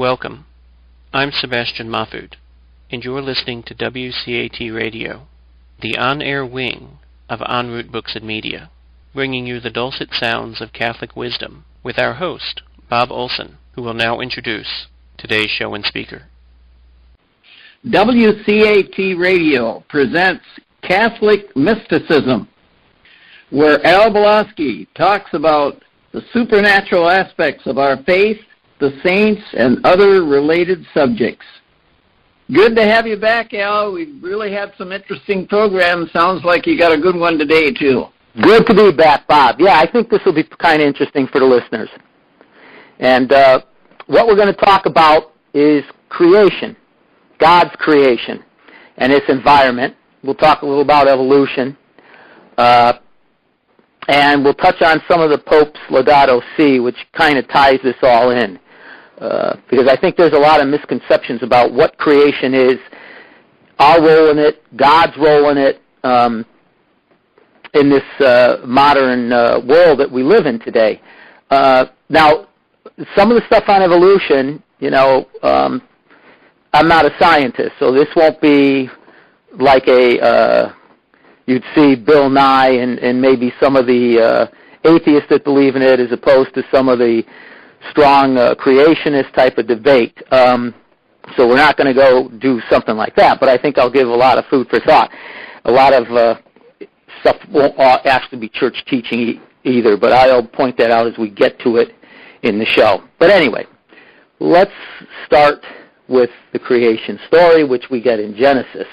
Welcome. I'm Sebastian Mahfood, and you're listening to WCAT Radio, the on-air wing of En Route Books and Media, bringing you the dulcet sounds of Catholic wisdom with our host, Bob Olson, who will now introduce today's show and speaker. WCAT Radio presents Catholic Mysticism, where Al Bielawski talks about the supernatural aspects of our faith, the saints, and other related subjects. Good to have you back, Al. We've really had some interesting programs. Sounds like you got a good one today, too. Good to be back, Bob. Yeah, I think this will be kind of interesting for the listeners. And what we're going to talk about is creation, God's creation, and its environment. We'll talk a little about evolution. And we'll touch on some of the Pope's Laudato Si, which kind of ties this all in. Because I think there's a lot of misconceptions about what creation is, our role in it, God's role in it, in this modern world that we live in today. Now, some of the stuff on evolution, I'm not a scientist, so this won't be like you'd see Bill Nye and maybe some of the atheists that believe in it as opposed to some of the strong creationist type of debate. So we're not going to go do something like that, but I think I'll give a lot of food for thought. A lot of stuff won't actually be church teaching either, but I'll point that out as we get to it in the show. But anyway, let's start with the creation story, which we get in Genesis.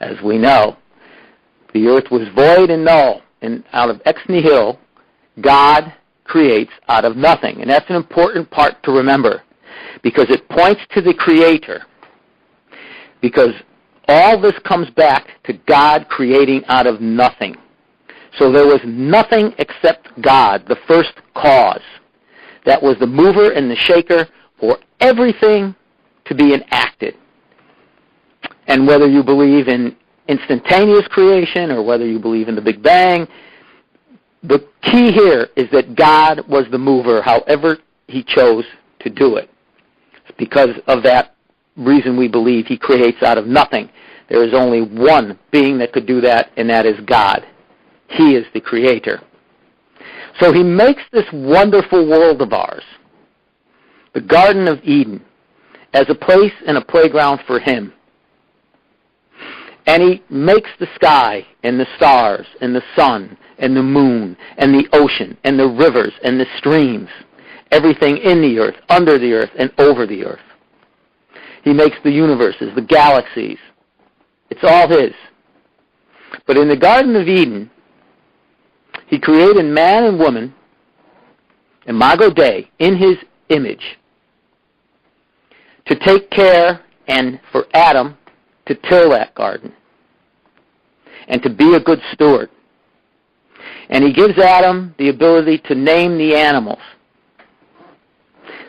As we know, the earth was void and null, and out of ex nihilo, God creates out of nothing. And that's an important part to remember, because it points to the Creator. Because all this comes back to God creating out of nothing. So there was nothing except God, the first cause. That was the mover and the shaker for everything to be enacted. And whether you believe in instantaneous creation or whether you believe in the Big Bang, the key here is that God was the mover, however he chose to do it. It's because of that reason we believe he creates out of nothing. There is only one being that could do that, and that is God. He is the Creator. So he makes this wonderful world of ours, the Garden of Eden, as a place and a playground for him. And he makes the sky and the stars and the sun and the moon and the ocean and the rivers and the streams, everything in the earth, under the earth, and over the earth. He makes the universes, the galaxies. It's all his. But in the Garden of Eden, he created man and woman, imago Dei, in his image, to take care and for Adam to till that garden and to be a good steward. And he gives Adam the ability to name the animals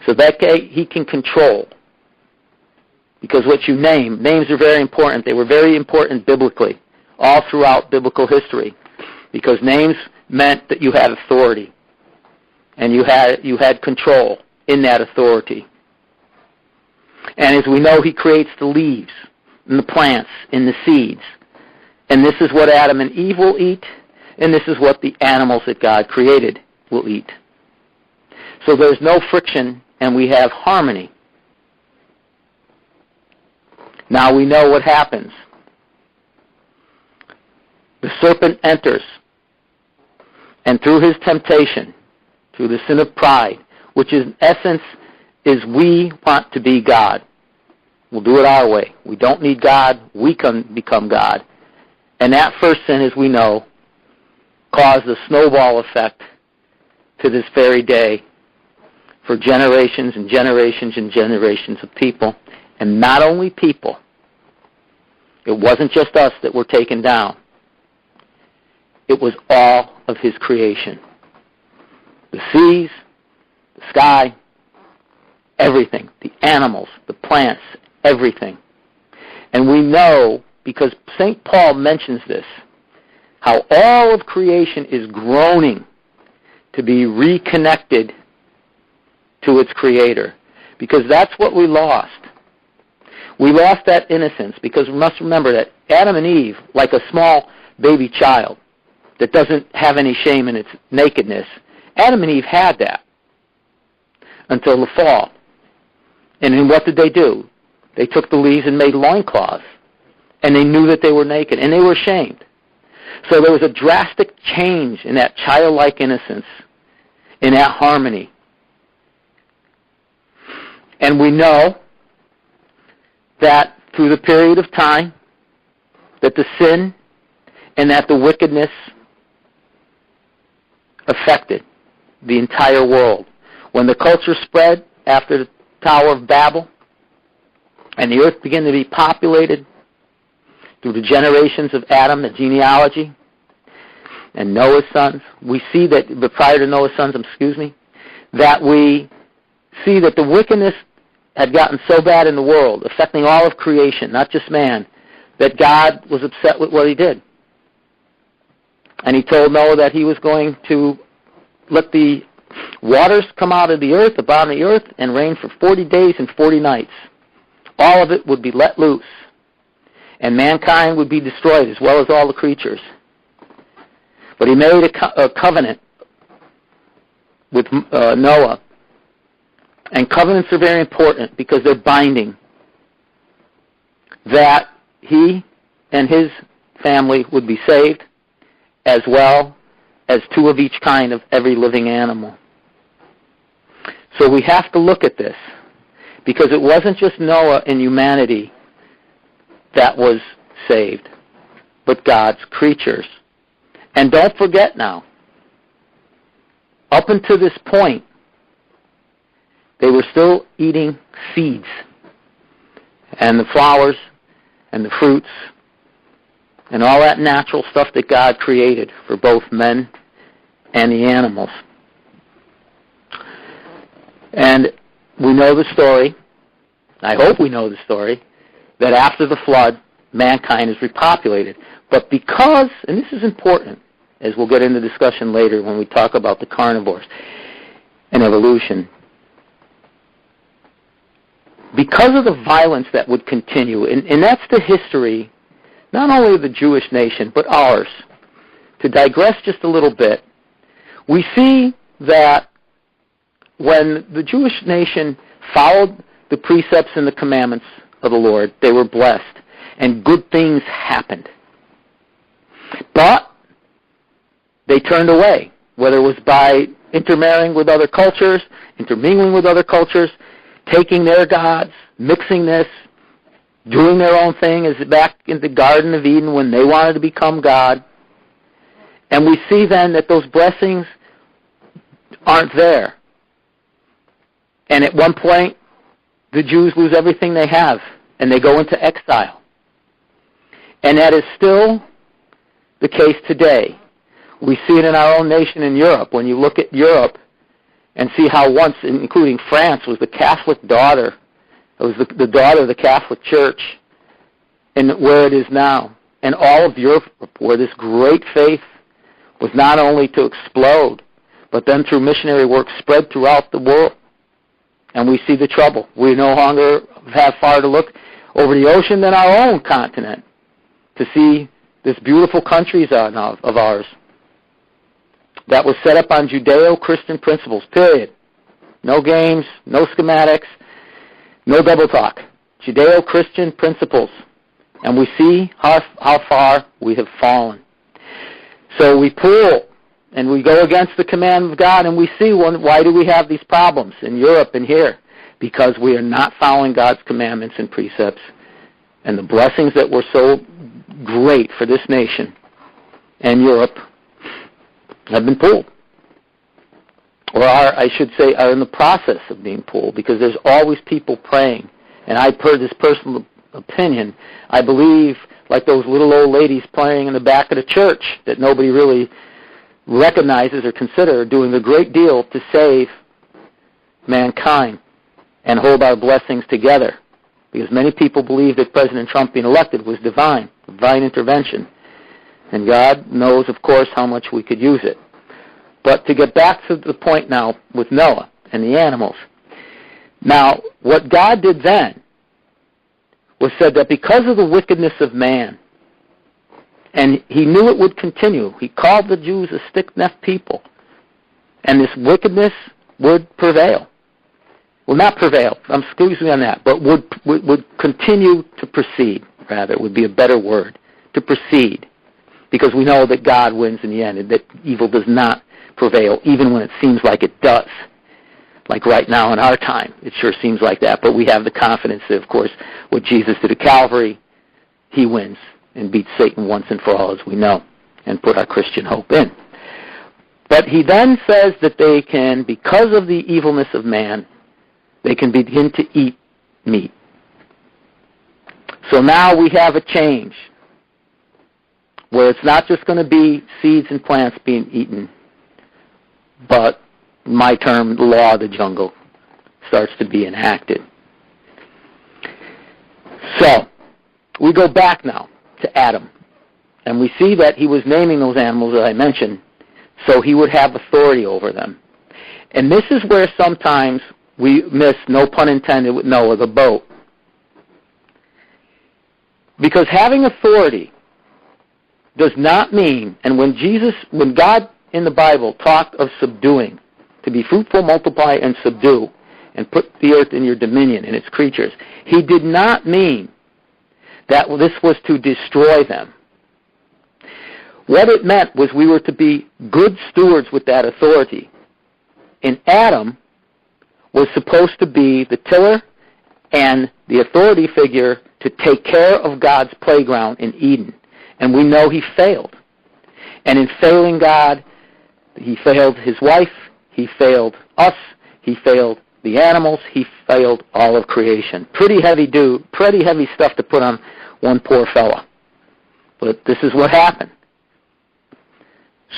so that he can control. Because what you name, names are very important. They were very important biblically, all throughout biblical history, because names meant that you had authority and you had control in that authority. And as we know, he creates the leaves and the plants and the seeds. And this is what Adam and Eve will eat, and this is what the animals that God created will eat. So there's no friction, and we have harmony. Now we know what happens. The serpent enters, and through his temptation, through the sin of pride, which in essence is we want to be God. We'll do it our way. We don't need God. We can become God. And that first sin, as we know, caused a snowball effect to this very day for generations and generations and generations of people. And not only people. It wasn't just us that were taken down. It was all of his creation. The seas, the sky, everything, the animals, the plants, everything. And we know, because St. Paul mentions this, how all of creation is groaning to be reconnected to its Creator. because that's what we lost. We lost that innocence because we must remember that Adam and Eve, like a small baby child that doesn't have any shame in its nakedness, Adam and Eve had that until the fall. And then what did they do? They took the leaves and made loincloths. And they knew that they were naked, and they were ashamed. So there was a drastic change in that childlike innocence, in that harmony. And we know that through the period of time, that the sin and that the wickedness affected the entire world. When the culture spread after the Tower of Babel, and the earth began to be populated through the generations of Adam, the genealogy, and Noah's sons, we see that, but prior to Noah's sons, that we see that the wickedness had gotten so bad in the world, affecting all of creation, not just man, that God was upset with what he did. And he told Noah that he was going to let the waters come out of the earth, the bottom of the earth, and rain for 40 days and 40 nights. All of it would be let loose. And mankind would be destroyed as well as all the creatures. But he made a covenant with Noah. And covenants are very important because they're binding. That he and his family would be saved, as well as 2 of each kind of every living animal. So we have to look at this, because it wasn't just Noah and humanity that was saved, but God's creatures. And don't forget now, up until this point, they were still eating seeds and the flowers and the fruits and all that natural stuff that God created for both men and the animals. And we know the story, I hope we know the story, that after the flood, mankind is repopulated. But because, and this is important, as we'll get into discussion later when we talk about the carnivores and evolution, because of the violence that would continue, and that's the history, not only of the Jewish nation, but ours. To digress just a little bit, we see that when the Jewish nation followed the precepts and the commandments of the Lord, they were blessed, and good things happened. But they turned away, whether it was by intermarrying with other cultures, intermingling with other cultures, taking their gods, mixing this, doing their own thing, as back in the Garden of Eden when they wanted to become God. And we see then that those blessings aren't there. And at one point, the Jews lose everything they have, and they go into exile. And that is still the case today. We see it in our own nation in Europe. When you look at Europe and see how once, including France, was the Catholic daughter, it was the daughter of the Catholic Church, and where it is now. And all of Europe, where this great faith was not only to explode, but then through missionary work spread throughout the world. And we see the trouble. We no longer have far to look over the ocean than our own continent to see this beautiful countries of ours that was set up on Judeo-Christian principles, period. No games, no schematics, no double talk. Judeo-Christian principles. And we see how far we have fallen. So we pull and we go against the command of God, and we see why do we have these problems in Europe and here? Because we are not following God's commandments and precepts. And the blessings that were so great for this nation and Europe have been pulled. Or are in the process of being pulled, because there's always people praying. And I've heard this personal opinion. I believe, like those little old ladies praying in the back of the church that nobody really recognizes or considers, doing a great deal to save mankind and hold our blessings together. Because many people believe that President Trump being elected was divine intervention. And God knows, of course, how much we could use it. But to get back to the point now with Noah and the animals, Now, what God did then was said that because of the wickedness of man, and he knew it would continue, he called the Jews a stiff-necked people, and this wickedness would prevail. Well, not prevail, excuse me on that, but would continue to proceed, rather, would be a better word, to proceed, because we know that God wins in the end, and that evil does not prevail, even when it seems like it does. Like right now in our time, it sure seems like that, but we have the confidence that, of course, what Jesus did at Calvary, he wins and beats Satan once and for all, as we know, and put our Christian hope in. But he then says that they can, because of the evilness of man, they can begin to eat meat. So now we have a change, where it's not just going to be seeds and plants being eaten, but my term, the law of the jungle, starts to be enacted. So, we go back now to Adam, and we see that he was naming those animals that I mentioned, so he would have authority over them. And this is where sometimes we miss, no pun intended, with Noah, the boat. Because having authority does not mean, and when God in the Bible talked of subduing, to be fruitful, multiply, and subdue, and put the earth in your dominion and its creatures, he did not mean that this was to destroy them. What it meant was we were to be good stewards with that authority. And Adam was supposed to be the tiller and the authority figure to take care of God's playground in Eden. And we know he failed. And in failing God, he failed his wife, he failed us, he failed the animals, he failed all of creation. Pretty heavy stuff to put on one poor fella. But this is what happened.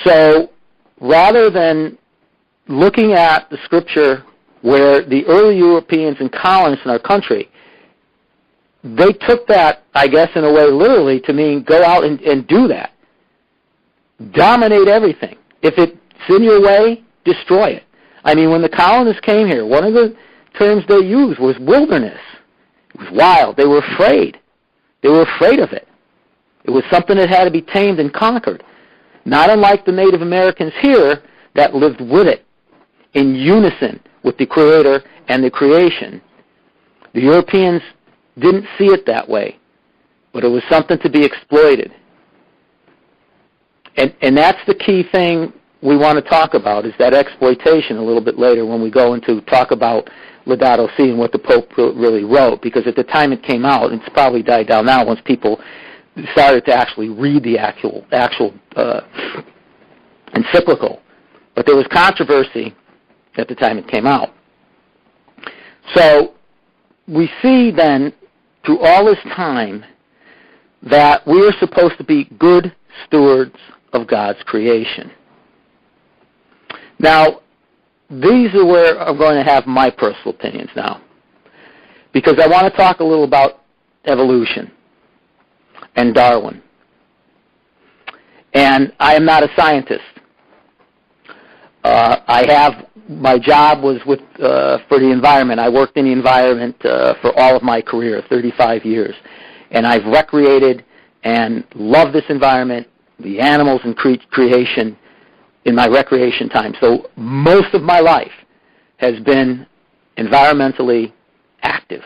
So, rather than looking at the scripture where the early Europeans and colonists in our country, they took that, I guess in a way literally, to mean go out and do that. Dominate everything. If it's in your way, destroy it. I mean, when the colonists came here, one of the terms they used was wilderness. It was wild. They were afraid. They were afraid of it. It was something that had to be tamed and conquered. Not unlike the Native Americans here that lived with it, in unison with the Creator and the creation. The Europeans didn't see it that way, but it was something to be exploited. And that's the key thing we want to talk about, is that exploitation a little bit later when we go into talk about Laudato Si and what the Pope really wrote, because at the time it came out, and it's probably died down now once people started to actually read the actual encyclical. But there was controversy at the time it came out. So we see then, through all this time, that we are supposed to be good stewards of God's creation. Now, these are where I'm going to have my personal opinions now, because I want to talk a little about evolution and Darwin. And I am not a scientist. My job was for the environment. I worked in the environment for all of my career, 35 years. And I've recreated and loved this environment, the animals and creation in my recreation time. So most of my life has been environmentally active.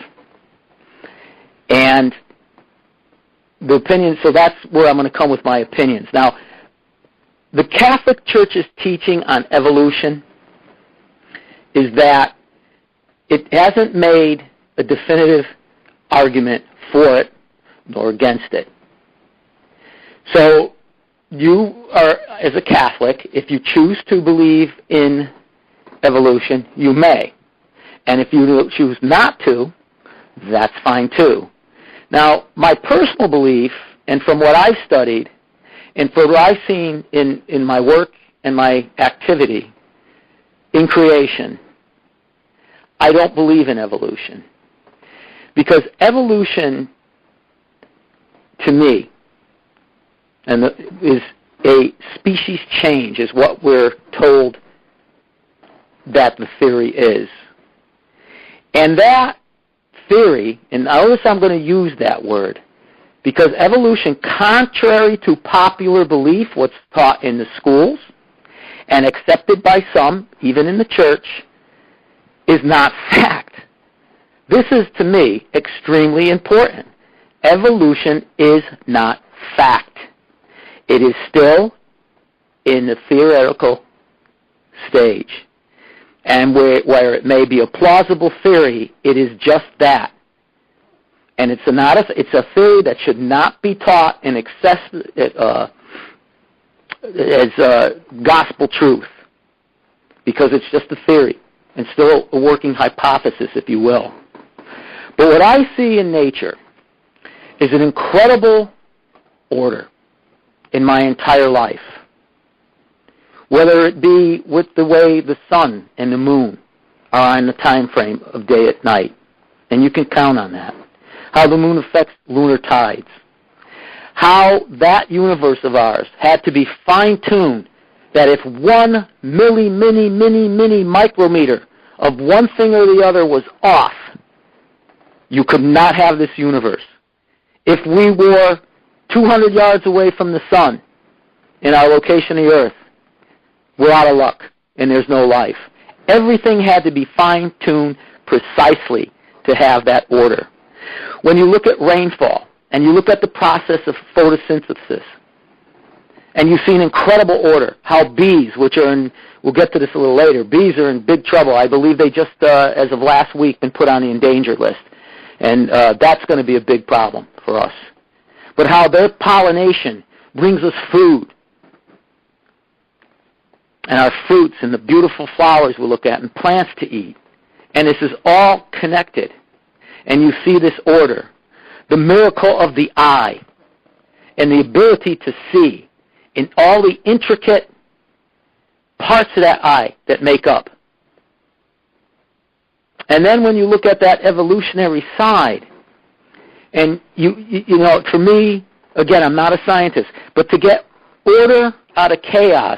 And the opinion, so that's where I'm going to come with my opinions. Now, the Catholic Church's teaching on evolution is that it hasn't made a definitive argument for it nor against it. So you are, as a Catholic, if you choose to believe in evolution, you may. And if you choose not to, that's fine too. Now, my personal belief, and from what I've studied, and from what I've seen in my work and my activity in creation, I don't believe in evolution. Because evolution, to me, is a species change, is what we're told that the theory is. And that theory, and notice I'm going to use that word, because evolution, contrary to popular belief, what's taught in the schools, and accepted by some, even in the church, is not fact. This is, to me, extremely important. Evolution is not fact. It is still in the theoretical stage. And where it may be a plausible theory, it is just that. And it's a theory that should not be taught in as gospel truth, because it's just a theory and still a working hypothesis, if you will. But what I see in nature is an incredible order in my entire life, whether it be with the way the sun and the moon are on the time frame of day and night, and you can count on that, how the moon affects lunar tides, how that universe of ours had to be fine-tuned, that if one mini micrometer of one thing or the other was off, you could not have this universe. If we were 200 yards away from the sun in our location of the Earth, we're out of luck, and there's no life. Everything had to be fine-tuned precisely to have that order. When you look at rainfall, and you look at the process of photosynthesis, and you see an incredible order, how bees, which are in, we'll get to this a little later, bees are in big trouble. I believe they just, as of last week, been put on the endangered list. And that's going to be a big problem for us. But how their pollination brings us food, and our fruits and the beautiful flowers we look at and plants to eat. And this is all connected. And you see this order. The miracle of the eye and the ability to see in all the intricate parts of that eye that make up. And then when you look at that evolutionary side, and you know, for me, again, I'm not a scientist, but to get order out of chaos,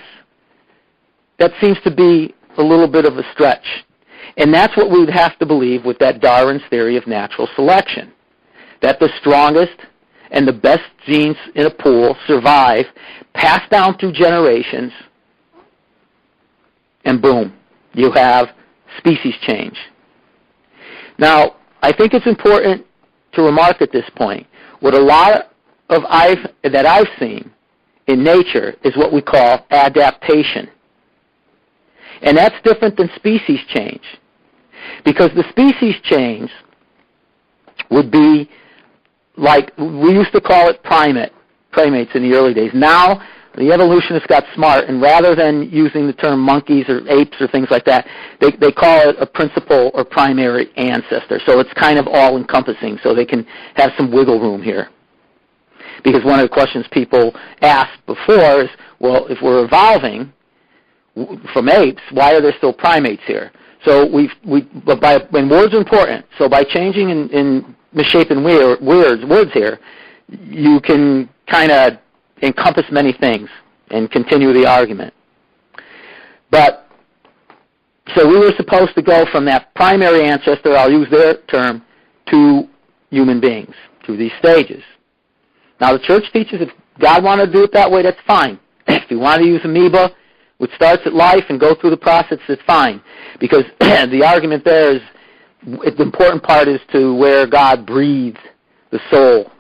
that seems to be a little bit of a stretch. And that's what we would have to believe with that Darwin's theory of natural selection, that the strongest and the best genes in a pool survive, pass down through generations, and boom, you have species change. Now, I think it's important to remark at this point, what a lot of that I've seen in nature is what we call adaptation. And that's different than species change. Because the species change would be like, we used to call it primates in the early days. Now, the evolutionists got smart, and rather than using the term monkeys or apes or things like that, they call it a principal or primary ancestor. So it's kind of all-encompassing, so they can have some wiggle room here. Because one of the questions people asked before is, well, if we're evolving from apes, why are there still primates here? So when words are important, so by changing in misshapen words here, you can kind of encompass many things and continue the argument. But, so we were supposed to go from that primary ancestor, I'll use their term, to human beings, through these stages. Now the church teaches if God wanted to do it that way, that's fine. If you want to use amoeba, which starts at life and go through the process, it's fine. Because the argument there is, the important part is to where God breathed the soul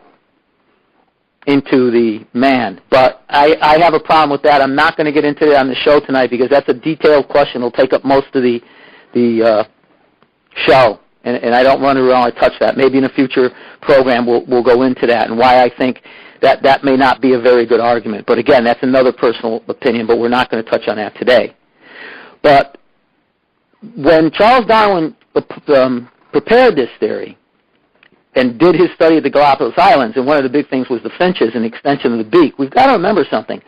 into the man. But I have a problem with that. I'm not going to get into it on the show tonight because that's a detailed question. It'll take up most of the show. And I don't want to really touch that. Maybe in a future program we'll go into that and why I think that may not be a very good argument. But again, that's another personal opinion, but we're not going to touch on that today. But when Charles Darwin prepared this theory and did his study of the Galapagos Islands, and one of the big things was the finches and the extension of the beak, we've got to remember something.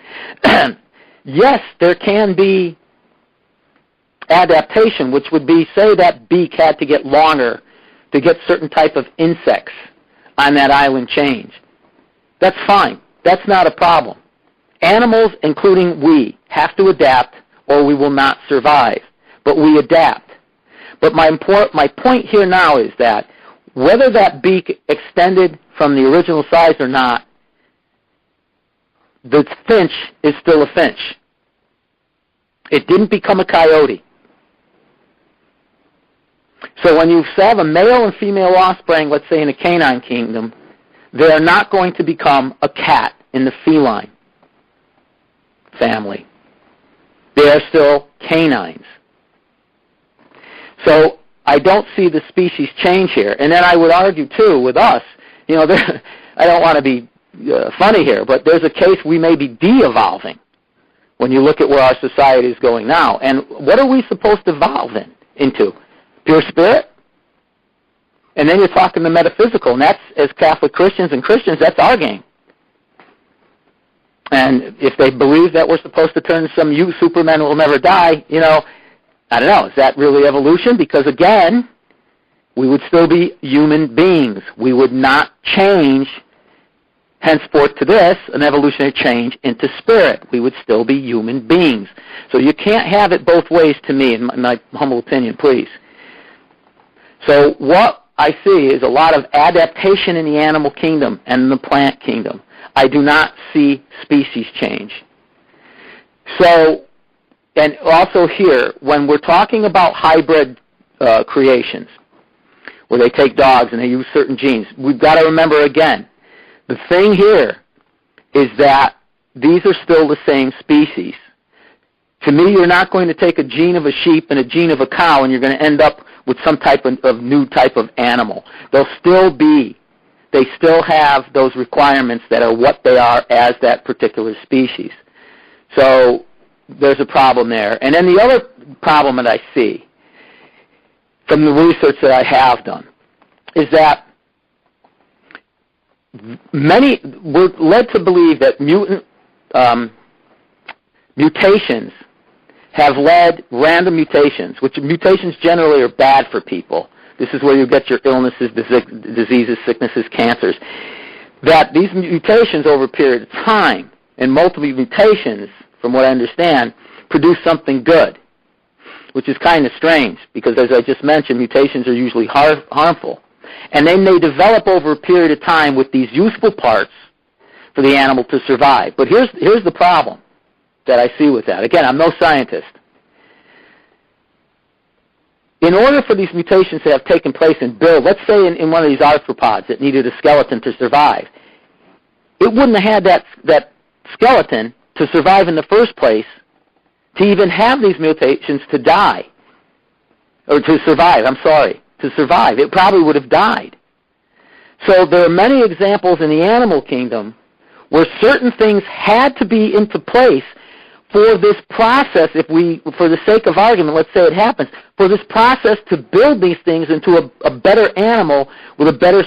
Yes, there can be adaptation, which would be, say that beak had to get longer to get certain type of insects on that island change. That's fine. That's not a problem. Animals, including we, have to adapt or we will not survive. But we adapt. But my point here now is that whether that beak extended from the original size or not, the finch is still a finch. It didn't become a coyote. So when you have a male and female offspring, let's say in the canine kingdom, they are not going to become a cat in the feline family. They are still canines. So I don't see the species change here. And then I would argue, too, with us, I don't want to be funny here, but there's a case we may be de-evolving when you look at where our society is going now. And what are we supposed to evolve into? Pure spirit? And then you're talking the metaphysical, and that's, as Catholic Christians and Christians, that's our game. And if they believe that we're supposed to turn some supermen who will never die, I don't know, is that really evolution? Because again, we would still be human beings. We would not change henceforth to this, an evolutionary change into spirit. We would still be human beings. So you can't have it both ways to me, in my humble opinion, please. So what I see is a lot of adaptation in the animal kingdom and the plant kingdom. I do not see species change. So, and also here, when we're talking about hybrid creations, where they take dogs and they use certain genes, we've got to remember again, the thing here is that these are still the same species. To me, you're not going to take a gene of a sheep and a gene of a cow and you're going to end up with some type of new type of animal. They still have those requirements that are what they are as that particular species. So there's a problem there. And then the other problem that I see from the research that I have done is that we're led to believe that mutations have led random mutations, which mutations generally are bad for people. This is where you get your illnesses, diseases, sicknesses, cancers. That these mutations over a period of time, and multiple mutations, from what I understand, produce something good, which is kind of strange, because as I just mentioned, mutations are usually harmful. And then they develop over a period of time with these useful parts for the animal to survive. But here's the problem that I see with that. Again, I'm no scientist. In order for these mutations to have taken place and build, let's say in one of these arthropods that needed a skeleton to survive, it wouldn't have had that skeleton to survive in the first place to even have these mutations to die. Or to survive, to survive. It probably would have died. So there are many examples in the animal kingdom where certain things had to be into place for this process, for the sake of argument, let's say it happens, for this process to build these things into a better animal with a better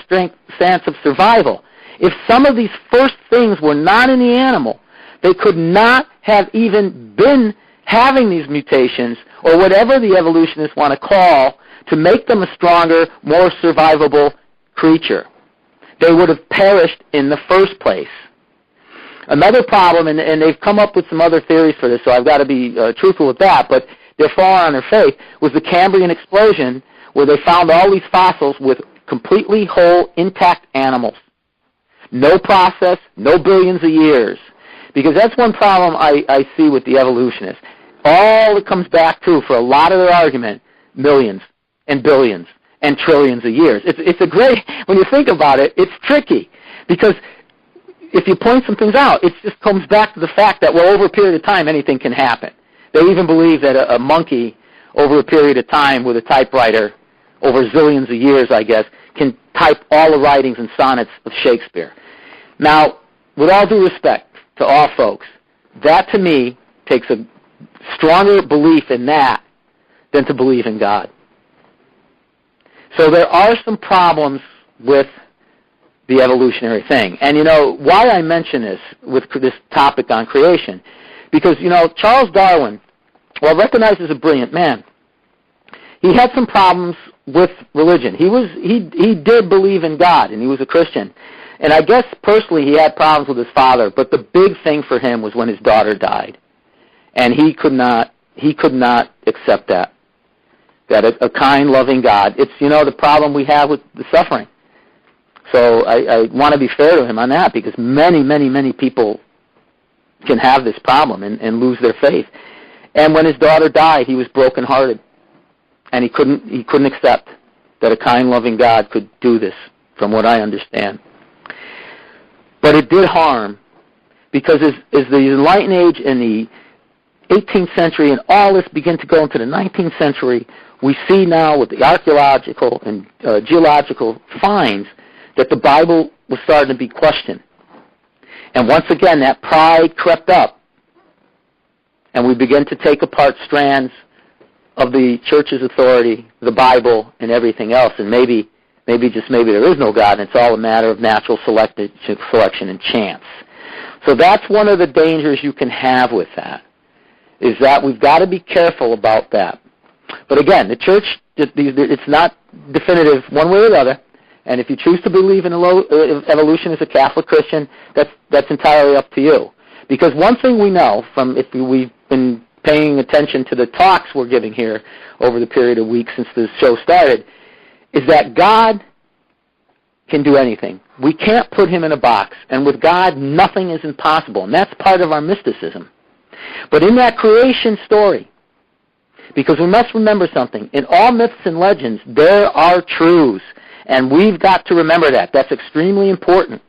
sense of survival. If some of these first things were not in the animal, they could not have even been having these mutations, or whatever the evolutionists want to call, to make them a stronger, more survivable creature. They would have perished in the first place. Another problem, and they've come up with some other theories for this, so I've got to be truthful with that, but they're falling on their faith, was the Cambrian explosion, where they found all these fossils with completely whole, intact animals. No process, no billions of years. Because that's one problem I see with the evolutionists. All it comes back to, for a lot of their argument, millions and billions and trillions of years. It's a great, when you think about it, it's tricky. Because if you point some things out, it just comes back to the fact that, well, over a period of time, anything can happen. They even believe that a monkey, over a period of time with a typewriter, over zillions of years, I guess, can type all the writings and sonnets of Shakespeare. Now, with all due respect to all folks, that to me takes a stronger belief in that than to believe in God. So there are some problems with the evolutionary thing. And why I mention this with this topic on creation, because, Charles Darwin, while recognized as a brilliant man, he had some problems with religion. He did believe in God, and he was a Christian. And I guess personally he had problems with his father, but the big thing for him was when his daughter died. And he could not accept that. that a kind, loving God. It's, the problem we have with the suffering. So I want to be fair to him on that, because many, many, many people can have this problem and lose their faith. And when his daughter died, he was brokenhearted, and he couldn't accept that a kind, loving God could do this, from what I understand. But it did harm, because as the Enlightened Age and the 18th century and all this begin to go into the 19th century, we see now with the archaeological and geological finds that the Bible was starting to be questioned. And once again, that pride crept up, and we began to take apart strands of the church's authority, the Bible, and everything else. And maybe there is no God, and it's all a matter of natural selection and chance. So that's one of the dangers you can have with that, is that we've got to be careful about that. But again, the church, it's not definitive one way or the other. And if you choose to believe in evolution as a Catholic Christian, that's entirely up to you. Because one thing we know from, if we've been paying attention to the talks we're giving here over the period of weeks since the show started, is that God can do anything. We can't put him in a box. And with God, nothing is impossible. And that's part of our mysticism. But in that creation story, because we must remember something, in all myths and legends, there are truths. And we've got to remember that. That's extremely important.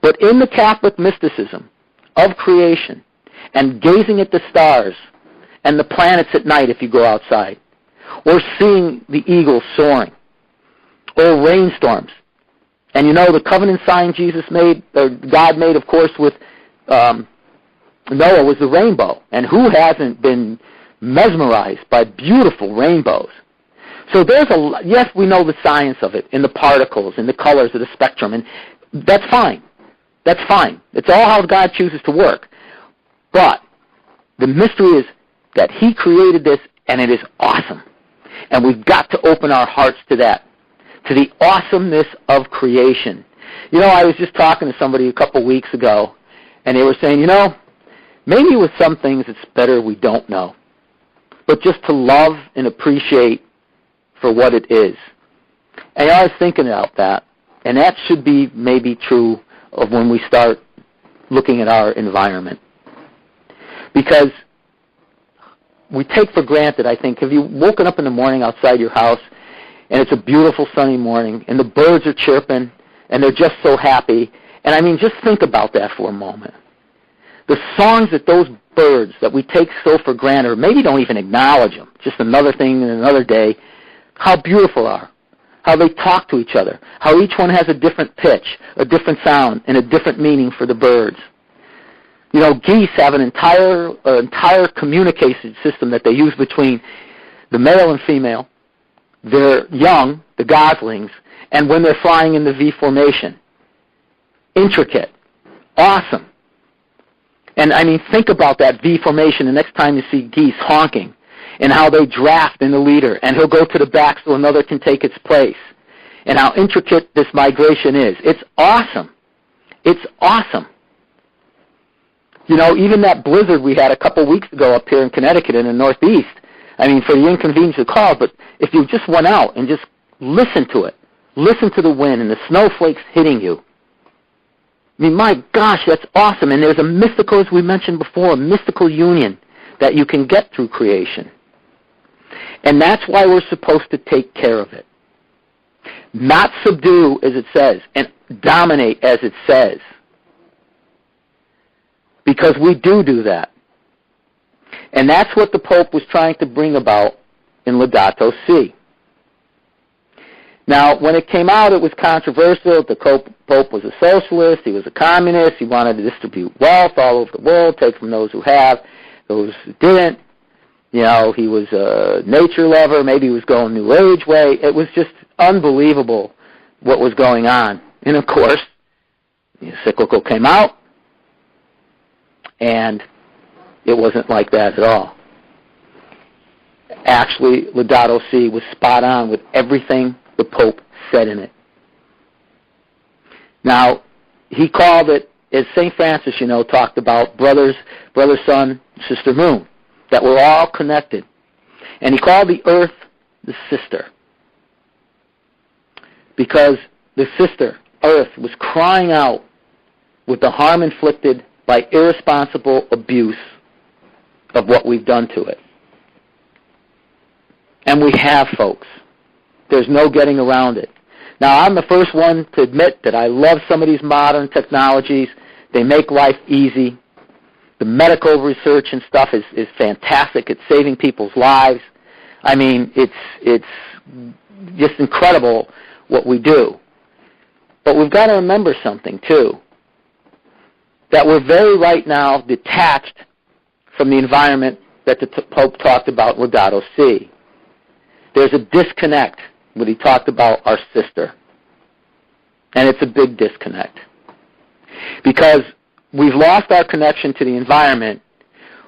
But in the Catholic mysticism of creation and gazing at the stars and the planets at night if you go outside, or seeing the eagles soaring, or rainstorms, and the covenant sign Jesus made, or God made, of course, with Noah was the rainbow. And who hasn't been mesmerized by beautiful rainbows? So yes, we know the science of it, in the particles, in the colors of the spectrum, and that's fine. That's fine. It's all how God chooses to work. But the mystery is that he created this, and it is awesome. And we've got to open our hearts to that, to the awesomeness of creation. I was just talking to somebody a couple weeks ago, and they were saying, maybe with some things it's better we don't know, but just to love and appreciate for what it is. And I was thinking about that, and that should be maybe true of when we start looking at our environment. Because we take for granted, I think, have you woken up in the morning outside your house, and it's a beautiful sunny morning, and the birds are chirping, and they're just so happy. And I mean, just think about that for a moment. The songs that those birds that we take so for granted, or maybe don't even acknowledge them, just another thing in another day, how beautiful are, how they talk to each other, how each one has a different pitch, a different sound, and a different meaning for the birds. Geese have an entire communication system that they use between the male and female, their young, the goslings, and when they're flying in the V formation. Intricate. Awesome. And I mean, think about that V formation the next time you see geese honking, and how they draft in the leader, and he'll go to the back so another can take its place, and how intricate this migration is. It's awesome. It's awesome. Even that blizzard we had a couple weeks ago up here in Connecticut in the Northeast, I mean, for the inconvenience of the call, but if you just went out and just listened to it, listen to the wind and the snowflakes hitting you, I mean, my gosh, that's awesome. And there's a mystical, as we mentioned before, a mystical union that you can get through creation. And that's why we're supposed to take care of it. Not subdue, as it says, and dominate, as it says. Because we do that. And that's what the Pope was trying to bring about in Laudato Si. Now, when it came out, it was controversial. The Pope was a socialist. He was a communist. He wanted to distribute wealth all over the world, take from those who have, those who didn't. He was a nature lover. Maybe he was going New Age way. It was just unbelievable what was going on. And, of course, the encyclical came out, and it wasn't like that at all. Actually, Laudato Si was spot on with everything the Pope said in it. Now, he called it, as St. Francis, talked about, brother sun, sister moon, that we're all connected. And he called the earth the sister, because the sister, earth, was crying out with the harm inflicted by irresponsible abuse of what we've done to it. And we have, folks. There's no getting around it. Now, I'm the first one to admit that I love some of these modern technologies. They make life easy. The medical research and stuff is fantastic. It's saving people's lives. I mean, it's just incredible what we do. But we've got to remember something, too, that we're very right now detached from the environment that the Pope talked about, Laudato Si. There's a disconnect when he talked about our sister. And it's a big disconnect. Because we've lost our connection to the environment,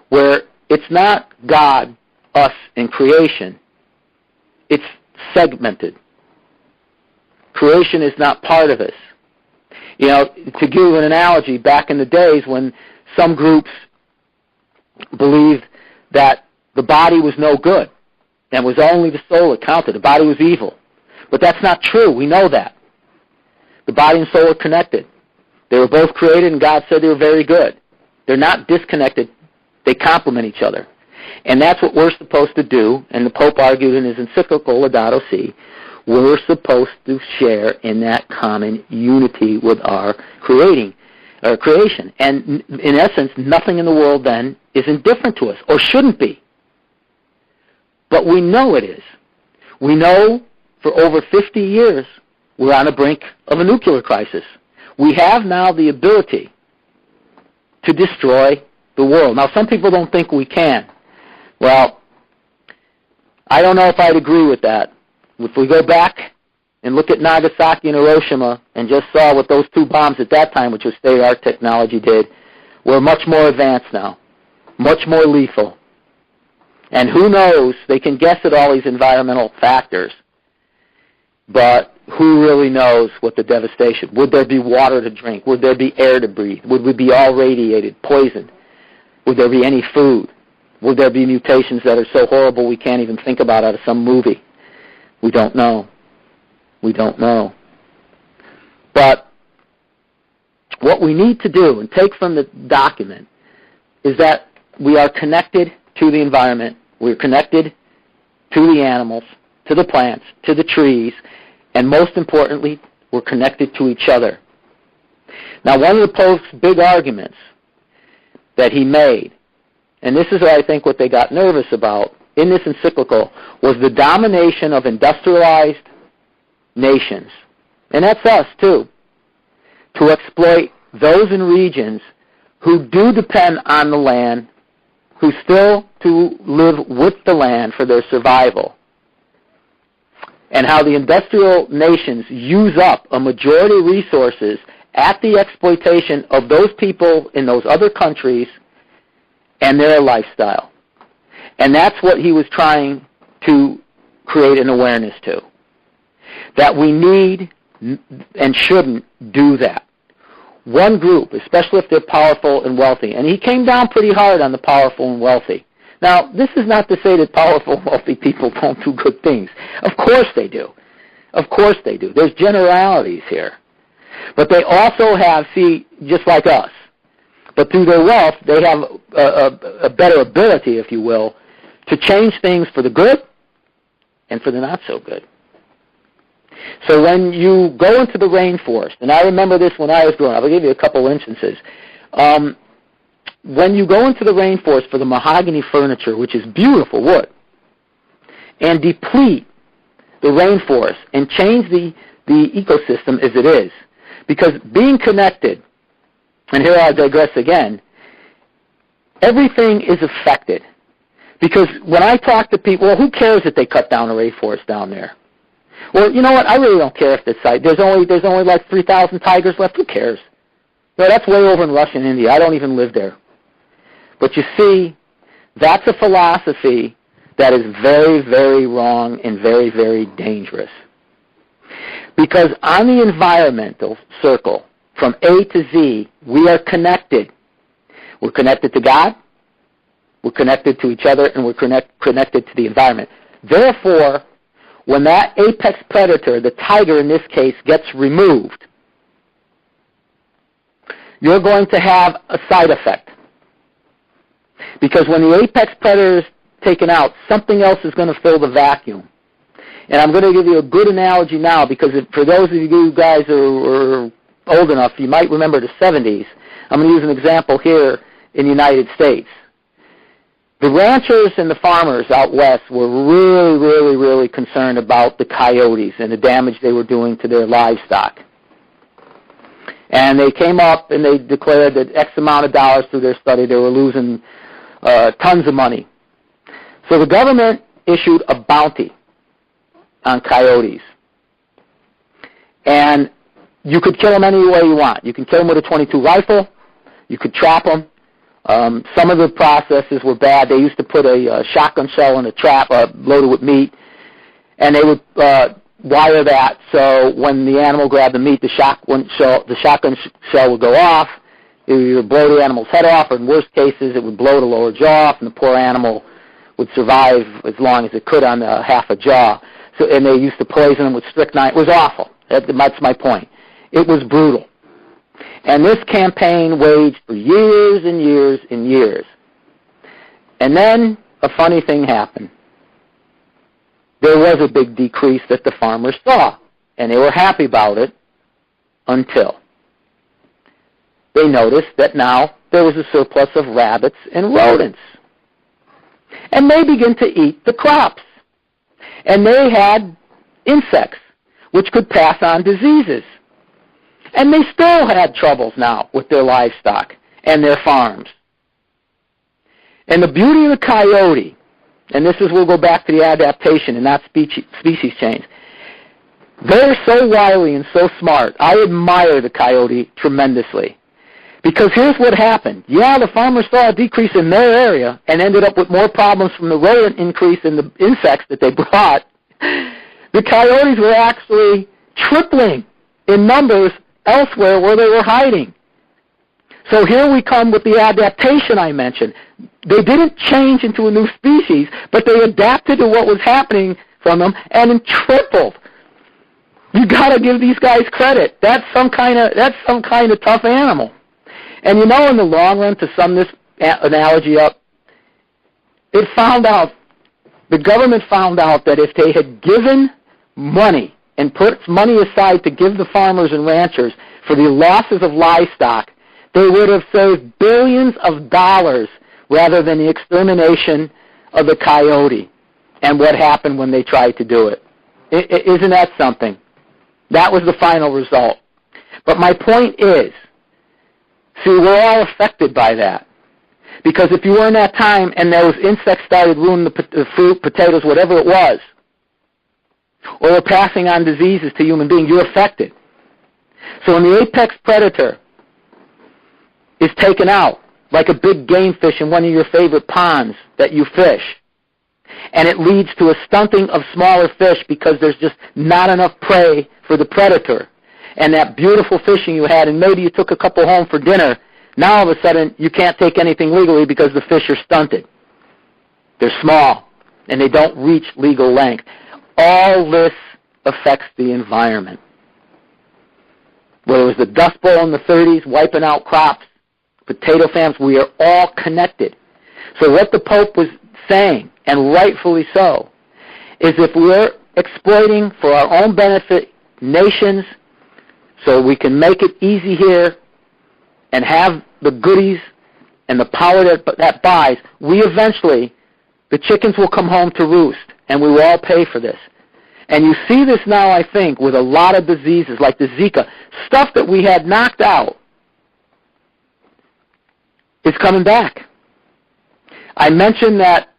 where it's not God, us, and creation. It's segmented. Creation is not part of us. You know, to give you an analogy, back in the days when some groups believed that the body was no good and was only the soul that counted, the body was evil. But that's not true. We know that. The body and soul are connected. They were both created, and God said they were very good. They're not disconnected. They complement each other. And that's what we're supposed to do, and the Pope argued in his encyclical, Laudato Si, we're supposed to share in that common unity with our creation. And in essence, nothing in the world then is indifferent to us, or shouldn't be. But we know it is. We know for over 50 years we're on the brink of a nuclear crisis. We have now the ability to destroy the world. Now, some people don't think we can. Well, I don't know if I'd agree with that. If we go back and look at Nagasaki and Hiroshima and just saw what those two bombs at that time, which was state-of-the-art technology, did, we're much more advanced now, much more lethal. And who knows, they can guess at all these environmental factors, but who really knows what the devastation? Would there be water to drink? Would there be air to breathe? Would we be all radiated, poisoned? Would there be any food? Would there be mutations that are so horrible we can't even think about out of some movie? We don't know. We don't know. But what we need to do and take from the document is that we are connected to the environment. We're connected to the animals, to the plants, to the trees, and most importantly, we're connected to each other. Now, one of the Pope's big arguments that he made, and this is, I think, what they got nervous about in this encyclical, was the domination of industrialized nations, and that's us too, to exploit those in regions who do depend on the land, who still to live with the land for their survival, and how the industrial nations use up a majority of resources at the exploitation of those people in those other countries and their lifestyle. And that's what he was trying to create an awareness to, that we need and shouldn't do that. One group, especially if they're powerful and wealthy, and he came down pretty hard on the powerful and wealthy. Now, this is not to say that powerful and wealthy people don't do good things. Of course they do. Of course they do. There's generalities here. But they also have, just like us, but through their wealth, they have a better ability, if you will, to change things for the good and for the not so good. So when you go into the rainforest, and I remember this when I was growing up, I'll give you a couple instances. When you go into the rainforest for the mahogany furniture, which is beautiful wood, and deplete the rainforest and change the ecosystem as it is, because being connected, and here I digress again, everything is affected. Because when I talk to people, well, who cares if they cut down a rainforest down there? Well, you know what? I really don't care if this site, there's only like 3,000 tigers left. Who cares? No, that's way over in Russia and India. I don't even live there. But you see, that's a philosophy that is very, very wrong and very, very dangerous. Because on the environmental circle, from A to Z, we are connected. We're connected to God. we're connected to each other, and we're connected to the environment. Therefore, when that apex predator, the tiger in this case, gets removed, you're going to have a side effect. Because when the apex predator is taken out, something else is going to fill the vacuum. And I'm going to give you a good analogy now, because for those of you guys who are old enough, you might remember the 70s. I'm going to use an example here in the United States. The ranchers and the farmers out west were really, really, really concerned about the coyotes and the damage they were doing to their livestock. And they came up and they declared that X amount of dollars through their study, they were losing tons of money. So the government issued a bounty on coyotes. And you could kill them any way you want. You can kill them with a .22 rifle. You could trap them. Some of the processes were bad. They used to put a shotgun shell in a trap loaded with meat, and they would wire that so when the animal grabbed the meat, the shotgun shell would go off. It would either blow the animal's head off, or in worst cases, it would blow the lower jaw off, and the poor animal would survive as long as it could on half a jaw. So, and they used to poison them with strychnine. It was awful. That's my point. It was brutal. And this campaign waged for years and years and years. And then a funny thing happened. There was a big decrease that the farmers saw, and they were happy about it until they noticed that now there was a surplus of rabbits and rodents. And they began to eat the crops. And they had insects, which could pass on diseases. And they still had troubles now with their livestock and their farms. And the beauty of the coyote, and this is, we'll go back to the adaptation and not species change. They're so wily and so smart. I admire the coyote tremendously. Because here's what happened. Yeah, the farmers saw a decrease in their area and ended up with more problems from the rodent increase in the insects that they brought. The coyotes were actually tripling in numbers elsewhere where they were hiding. So here we come with the adaptation I mentioned. They didn't change into a new species, but they adapted to what was happening from them and tripled. You got to give these guys credit. That's some kind of tough animal. And you know, in the long run, to sum this analogy up, the government found out that if they had given money and put money aside to give the farmers and ranchers for the losses of livestock, they would have saved billions of dollars rather than the extermination of the coyote and what happened when they tried to do it. Isn't that something? That was the final result. But my point is, see, we're all affected by that. Because if you were in that time and those insects started ruining the fruit, potatoes, whatever it was, or were passing on diseases to human beings, you're affected. So when the apex predator is taken out, like a big game fish in one of your favorite ponds that you fish, and it leads to a stunting of smaller fish because there's just not enough prey for the predator, and that beautiful fishing you had, and maybe you took a couple home for dinner, now all of a sudden you can't take anything legally because the fish are stunted. They're small, and they don't reach legal length. All this affects the environment. Whether it was the Dust Bowl in the 30s, wiping out crops, potato famines, we are all connected. So what the Pope was saying, and rightfully so, is if we're exploiting for our own benefit nations so we can make it easy here and have the goodies and the power that buys, we eventually, the chickens will come home to roost, and we will all pay for this. And you see this now, I think, with a lot of diseases like the Zika. Stuff that we had knocked out is coming back. I mentioned that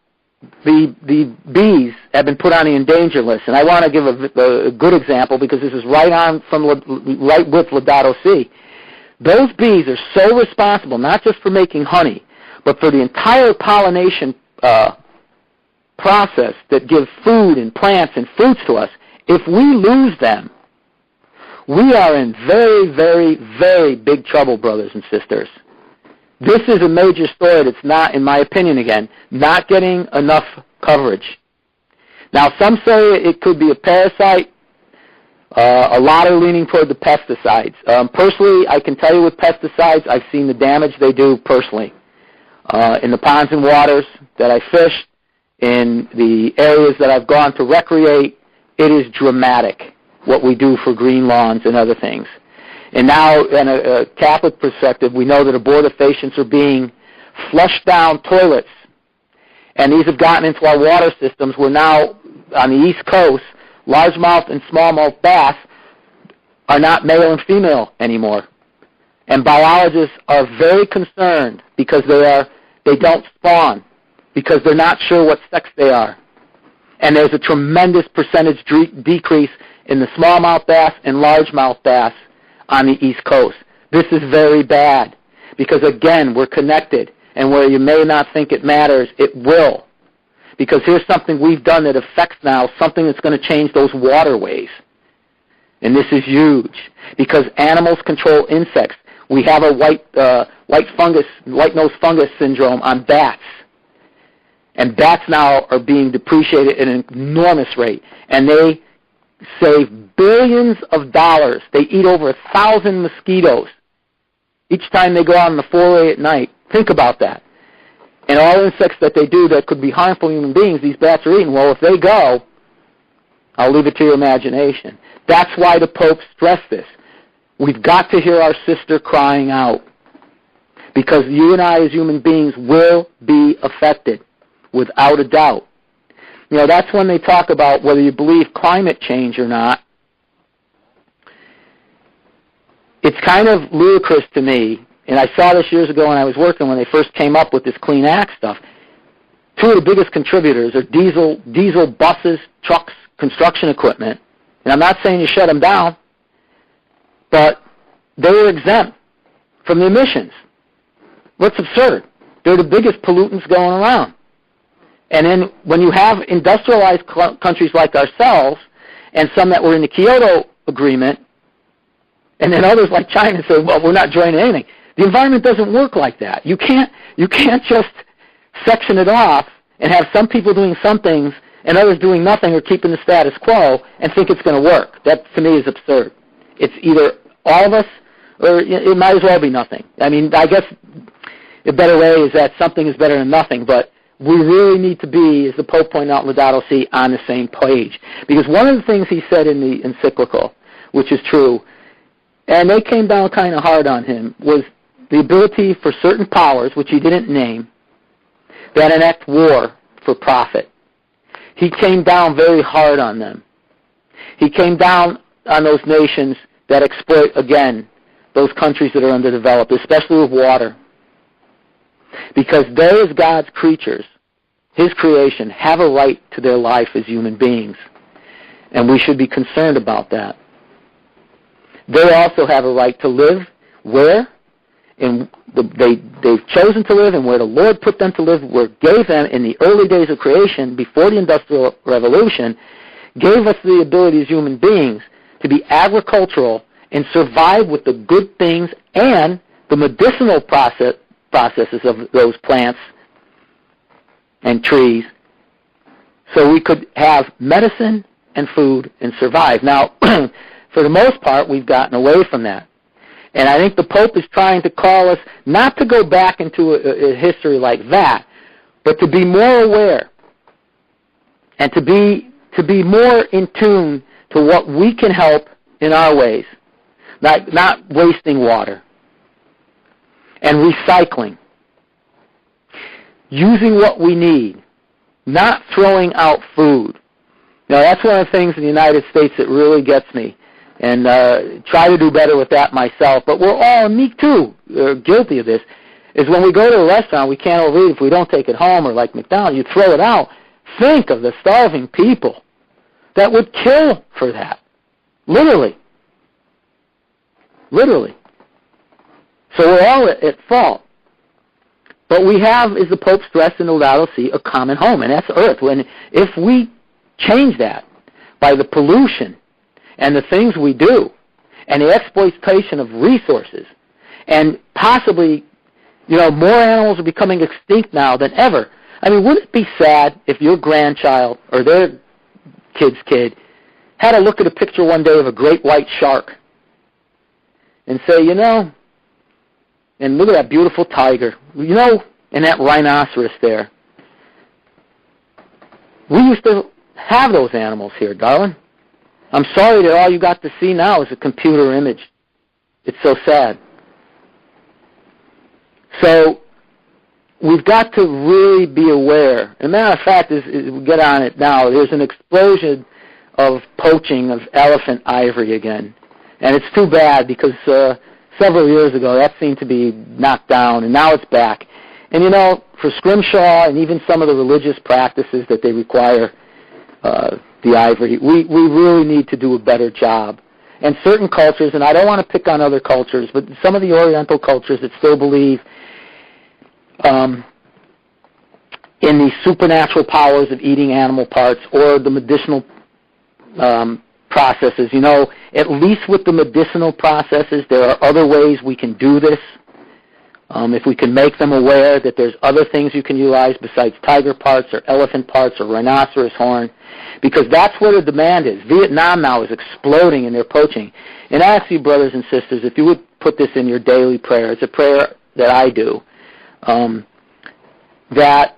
the bees have been put on the endangered list, and I want to give a good example because this is right with Laudato Si. Those bees are so responsible, not just for making honey, but for the entire pollination process that gives food and plants and fruits to us. If we lose them, we are in very, very, very big trouble, brothers and sisters. This is a major story that's not, in my opinion again, not getting enough coverage. Now, some say it could be a parasite. A lot are leaning toward the pesticides. Personally, I can tell you with pesticides, I've seen the damage they do personally. In the ponds and waters that I fish, in the areas that I've gone to recreate, it is dramatic what we do for green lawns and other things. And now, in a Catholic perspective, we know that abortifacients are being flushed down toilets, and these have gotten into our water systems. We're now, on the East Coast, largemouth and smallmouth bass are not male and female anymore. And biologists are very concerned because they don't spawn, because they're not sure what sex they are. And there's a tremendous percentage decrease in the smallmouth bass and largemouth bass on the East Coast. This is very bad because, again, we're connected. And where you may not think it matters, it will. Because here's something we've done that affects now something that's going to change those waterways. And this is huge because animals control insects. We have a white nose fungus syndrome on bats. And bats now are being depreciated at an enormous rate. And they save billions of dollars. They eat over 1,000 mosquitoes each time they go out on the foray at night. Think about that. And all insects that they do that could be harmful to human beings, these bats are eating. Well, if they go, I'll leave it to your imagination. That's why the Pope stressed this. We've got to hear our sister crying out. Because you and I as human beings will be affected, without a doubt. You know, that's when they talk about whether you believe climate change or not. It's kind of ludicrous to me, and I saw this years ago when I was working when they first came up with this Clean Act stuff. Two of the biggest contributors are diesel buses, trucks, construction equipment. And I'm not saying you shut them down, but they were exempt from the emissions. That's absurd. They're the biggest pollutants going around. And then when you have industrialized countries like ourselves and some that were in the Kyoto Agreement, and then others like China say, well, we're not joining anything. The environment doesn't work like that. You can't just section it off and have some people doing some things and others doing nothing or keeping the status quo and think it's going to work. That, to me, is absurd. It's either all of us or it might as well be nothing. I mean, I guess a better way is that something is better than nothing, but we really need to be, as the Pope pointed out in Laudato Si, on the same page. Because one of the things he said in the encyclical, which is true, and they came down kind of hard on him, was the ability for certain powers, which he didn't name, that enact war for profit. He came down very hard on them. He came down on those nations that exploit, again, those countries that are underdeveloped, especially with water. Because they, as God's creatures, His creation, have a right to their life as human beings. And we should be concerned about that. They also have a right to live where they've chosen to live and where the Lord put them to live, where gave them in the early days of creation, before the Industrial Revolution, gave us the ability as human beings to be agricultural and survive with the good things and the medicinal processes of those plants and trees, so we could have medicine and food and survive. Now, for the most part, we've gotten away from that. And I think the Pope is trying to call us not to go back into a history like that, but to be more aware and to be more in tune to what we can help in our ways, not wasting water and recycling, using what we need, not throwing out food. Now, that's one of the things in the United States that really gets me. And try to do better with that myself. But we're all, and me too, guilty of this, is when we go to a restaurant, we can't overeat if we don't take it home, or like McDonald's, you throw it out. Think of the starving people that would kill for that. Literally. Literally. So we're all at fault. But we have, as the Pope stressed in Laudato Si, a common home, and that's Earth. If we change that by the pollution and the things we do, and the exploitation of resources, and possibly More animals are becoming extinct now than ever. I mean, wouldn't it be sad if your grandchild or their kid's kid had to look at a picture one day of a great white shark and say, and look at that beautiful tiger, and that rhinoceros there. We used to have those animals here, darling. I'm sorry that all you got to see now is a computer image. It's so sad. So we've got to really be aware. As a matter of fact, we get on it now. There's an explosion of poaching of elephant ivory again. And it's too bad because several years ago that seemed to be knocked down, and now it's back. And, for scrimshaw and even some of the religious practices that they require the ivory, we really need to do a better job. And certain cultures, and I don't want to pick on other cultures, but some of the Oriental cultures that still believe in the supernatural powers of eating animal parts or the medicinal processes. At least with the medicinal processes, there are other ways we can do this. If we can make them aware that there's other things you can utilize besides tiger parts or elephant parts or rhinoceros horn, because that's where the demand is. Vietnam now is exploding in their poaching. And I ask you, brothers and sisters, if you would put this in your daily prayer. It's a prayer that I do, that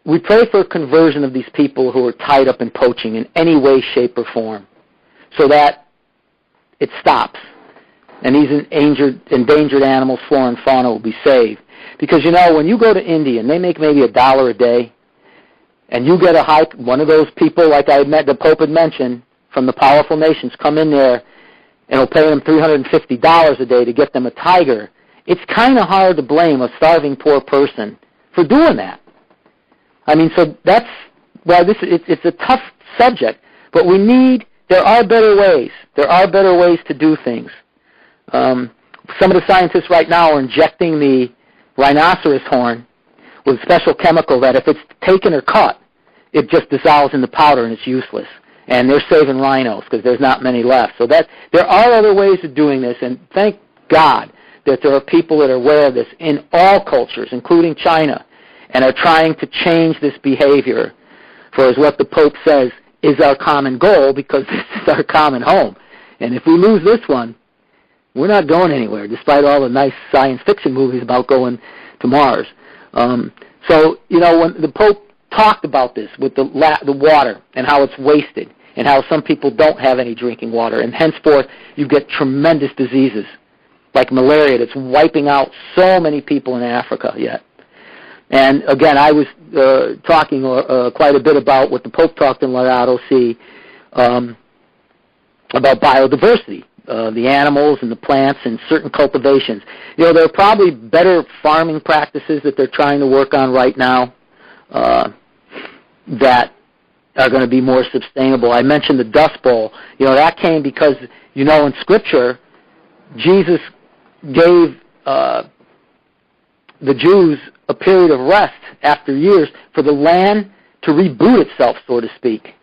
we pray for a conversion of these people who are tied up in poaching in any way, shape, or form, so that it stops, and these endangered animals, flora and fauna, will be saved. Because, when you go to India and they make maybe $1 a day, and you get one of those people like the Pope had mentioned, from the powerful nations, come in there and will pay them $350 a day to get them a tiger, it's kind of hard to blame a starving poor person for doing that. I mean, so that's why it's a tough subject, but there are better ways. There are better ways to do things. Some of the scientists right now are injecting the rhinoceros horn with a special chemical that if it's taken or cut, it just dissolves in the powder and it's useless. And they're saving rhinos because there's not many left. So there are other ways of doing this, and thank God that there are people that are aware of this in all cultures, including China, and are trying to change this behavior for, as what the Pope says, is our common goal, because this is our common home. And if we lose this one, we're not going anywhere, despite all the nice science fiction movies about going to Mars. So, when the Pope talked about this with the water and how it's wasted and how some people don't have any drinking water, and henceforth you get tremendous diseases like malaria that's wiping out so many people in Africa yet. And again, I was talking quite a bit about what the Pope talked in Laudato Si about biodiversity, the animals and the plants and certain cultivations. There are probably better farming practices that they're trying to work on right now that are going to be more sustainable. I mentioned the Dust Bowl. That came because, in Scripture, Jesus gave the Jews a period of rest after years for the land to reboot itself, so to speak,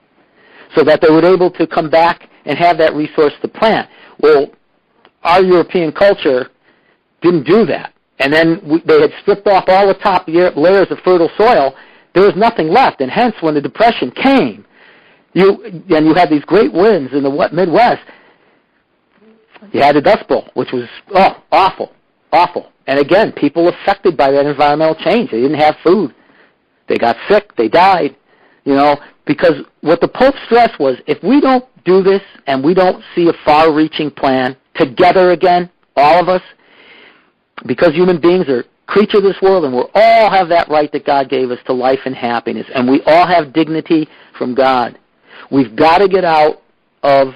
so that they were able to come back and have that resource to plant. Well, our European culture didn't do that. And then they had stripped off all the top layers of fertile soil. There was nothing left. And hence, when the Depression came, you had these great winds in the Midwest, you had the Dust Bowl, which was, awful. And again, people affected by that environmental change. They didn't have food. They got sick. They died, because what the Pope stressed was, if we don't do this and we don't see a far-reaching plan together again, all of us, because human beings are creatures of this world, and we all have that right that God gave us to life and happiness, and we all have dignity from God. We've got to get out of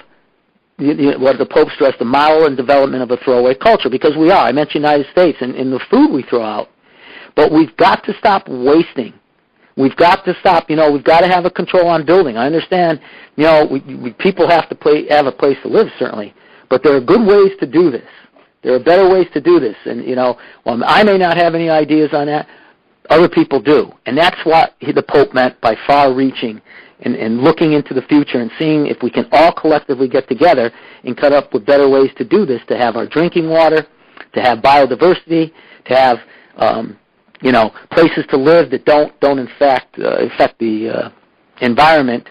what the Pope stressed, the model and development of a throwaway culture, because we are. I mentioned the United States and the food we throw out. But we've got to stop wasting. We've got to stop, we've got to have a control on building. I understand, people have to have a place to live, certainly. But there are good ways to do this. There are better ways to do this. And, while I may not have any ideas on that, other people do. And that's what the Pope meant by far-reaching and looking into the future and seeing if we can all collectively get together and come up with better ways to do this, to have our drinking water, to have biodiversity, to have places to live that don't in fact affect the environment